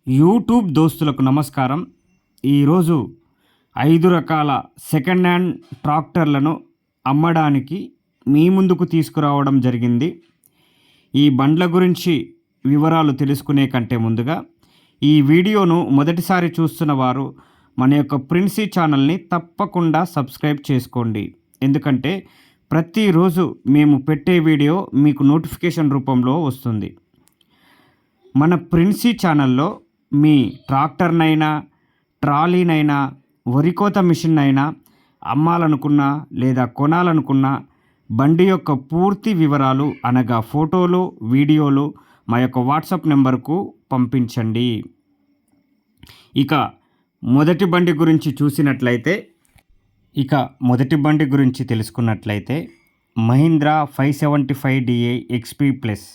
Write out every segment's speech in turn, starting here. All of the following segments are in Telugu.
యూట్యూబ్ దోస్తులకు నమస్కారం. ఈరోజు 5 రకాల సెకండ్ హ్యాండ్ ట్రాక్టర్లను అమ్మడానికి మీ ముందుకు తీసుకురావడం జరిగింది. ఈ బండ్ల గురించి వివరాలు తెలుసుకునే కంటే ముందుగా ఈ వీడియోను మొదటిసారి చూస్తున్న వారు మన యొక్క ప్రిన్సీ ఛానల్ని తప్పకుండా సబ్స్క్రైబ్ చేసుకోండి. ఎందుకంటే ప్రతిరోజు మేము పెట్టే వీడియో మీకు నోటిఫికేషన్ రూపంలో వస్తుంది. మన ప్రిన్సీ ఛానల్లో మీ ట్రాక్టర్నైనా, ట్రాలీనైనా, వరికోత మిషన్ అయినా అమ్మాలనుకున్నా లేదా కొనాలనుకున్నా బండి యొక్క పూర్తి వివరాలు అనగా ఫోటోలు, వీడియోలు మా యొక్క వాట్సాప్ నెంబర్కు పంపించండి. ఇక మొదటి బండి గురించి తెలుసుకున్నట్లయితే Mahindra 575 DI XP plus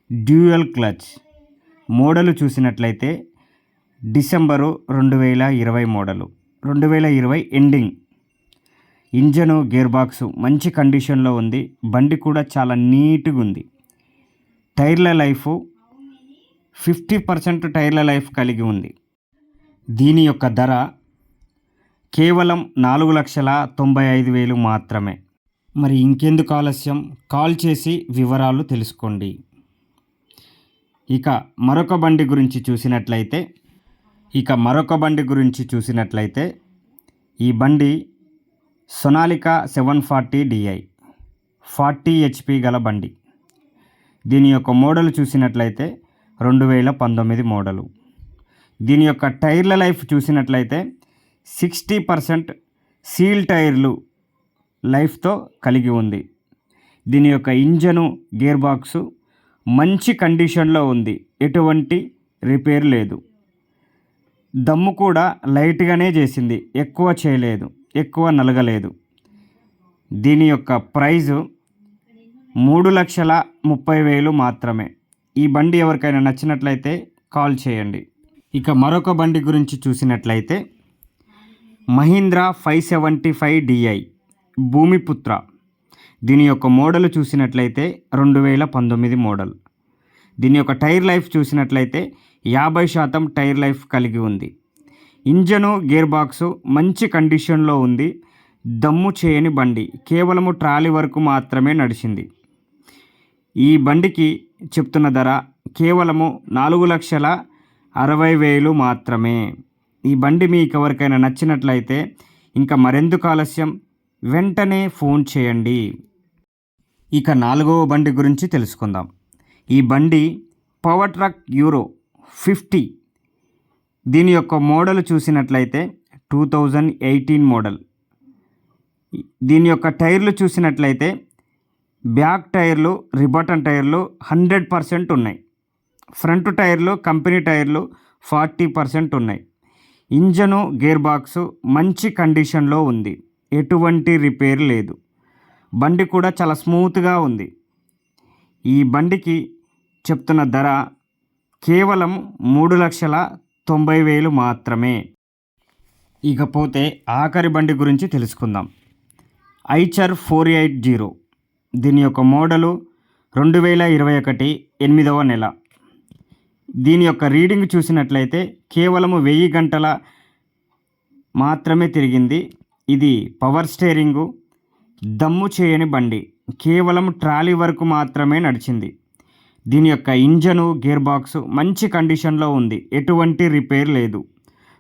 dual clutch model చూసినట్లయితే December 2020 model, 2020 ending. Engine, gear box మంచి కండిషన్లో ఉంది. బండి కూడా చాలా నీట్గా ఉంది. టైర్ల లైఫ్ 50% టైర్ల లైఫ్ కలిగి ఉంది. దీని యొక్క ధర కేవలం 4,95,000 మాత్రమే. మరి ఇంకెందుకు ఆలస్యం, కాల్ చేసి వివరాలు తెలుసుకోండి. ఇక మరొక బండి గురించి చూసినట్లయితే ఈ బండి sonalika 740 DI 40 HP గల బండి. దీని యొక్క మోడల్ చూసినట్లయితే 2019 మోడలు. దీని యొక్క టైర్ల లైఫ్ చూసినట్లయితే 60% సీల్ టైర్లు లైఫ్తో కలిగి ఉంది. దీని యొక్క ఇంజను, గేర్ బాక్సు మంచి కండిషన్లో ఉంది. ఎటువంటి రిపేర్ లేదు. దమ్ము కూడా లైట్గానే చేసింది, ఎక్కువ చేయలేదు, ఎక్కువ నలగలేదు. దీని యొక్క ప్రైజు 3,30,000 మాత్రమే. ఈ బండి ఎవరికైనా నచ్చినట్లయితే కాల్ చేయండి. ఇక మరొక బండి గురించి చూసినట్లయితే మహీంద్రా 575 DI భూమిపుత్ర. దీని యొక్క మోడల్ చూసినట్లయితే 2019 మోడల్. దీని యొక్క టైర్ లైఫ్ చూసినట్లయితే 50% టైర్ లైఫ్ కలిగి ఉంది. ఇంజను, గేర్ బాక్సు మంచి కండిషన్లో ఉంది. దమ్ము చేయని బండి, కేవలము ట్రాలీ వరకు మాత్రమే నడిచింది. ఈ బండికి చెప్తున్న ధర కేవలము 4,60,000 మాత్రమే. ఈ బండి మీకు ఎవరికైనా నచ్చినట్లయితే ఇంకా మరెందుకు ఆలస్యం, వెంటనే ఫోన్ చేయండి. ఇక 4వ బండి గురించి తెలుసుకుందాం. ఈ బండి powertruc Euro 50. దీని యొక్క మోడల్ చూసినట్లయితే 2018 మోడల్. దీని యొక్క టైర్లు చూసినట్లయితే బ్యాక్ టైర్లు, రిబటన్ టైర్లు 100% ఉన్నాయి. ఫ్రంట్ టైర్లు, కంపెనీ టైర్లు 40% ఉన్నాయి. ఇంజను, గేర్ బాక్సు మంచి కండిషన్లో ఉంది. ఎటువంటి రిపేర్ లేదు. బండి కూడా చాలా స్మూత్గా ఉంది. ఈ బండికి చెప్తున్న ధర కేవలం 3,90,000 మాత్రమే. ఇకపోతే ఆఖరి బండి గురించి తెలుసుకుందాం. ఐచర్ 480. దీని యొక్క మోడలు 2021 8వ నెల. దీని యొక్క రీడింగ్ చూసినట్లయితే కేవలము 1000 గంటల మాత్రమే తిరిగింది. ఇది పవర్ స్టీరింగు, దమ్ము చేయని బండి, కేవలం ట్రాలీ వరకు మాత్రమే నడిచింది. దీని యొక్క ఇంజను, గేర్ బాక్సు మంచి కండిషన్లో ఉంది. ఎటువంటి రిపేర్ లేదు.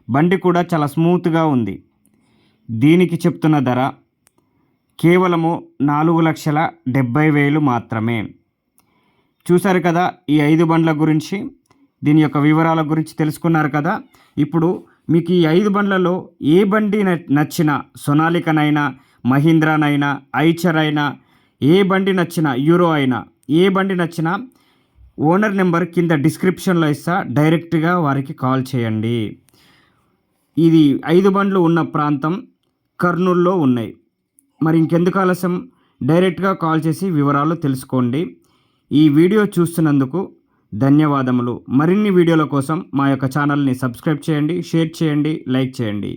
బండి కూడా చాలా స్మూత్గా ఉంది. దీనికి చెప్తున్న ధర కేవలము 4,70,000 మాత్రమే. చూశారు కదా ఈ 5 బండ్ల గురించి, దీని యొక్క వివరాల గురించి తెలుసుకున్నారు కదా. ఇప్పుడు మీకు ఈ 5 బండ్లలో ఏ బండి నచ్చినా, సొనాలికనైనా, మహీంద్రానైనా, ఐచర్ అయినా, ఏ బండి నచ్చినా, యూరో అయినా, ఏ బండి నచ్చినా ఓనర్ నెంబర్ కింద డిస్క్రిప్షన్లో ఇస్తా, డైరెక్ట్గా వారికి కాల్ చేయండి. ఇది 5 బండ్లు ఉన్న ప్రాంతం కర్నూలులో ఉన్నాయి. మరి ఇంకెందుకు ఆలస్యం, డైరెక్ట్గా కాల్ చేసి వివరాలు తెలుసుకోండి. ఈ వీడియో చూస్తున్నందుకు ధన్యవాదములు. మరిన్ని వీడియోల కోసం మా యొక్క ఛానల్ని సబ్స్క్రైబ్ చేయండి, షేర్ చేయండి, లైక్ చేయండి.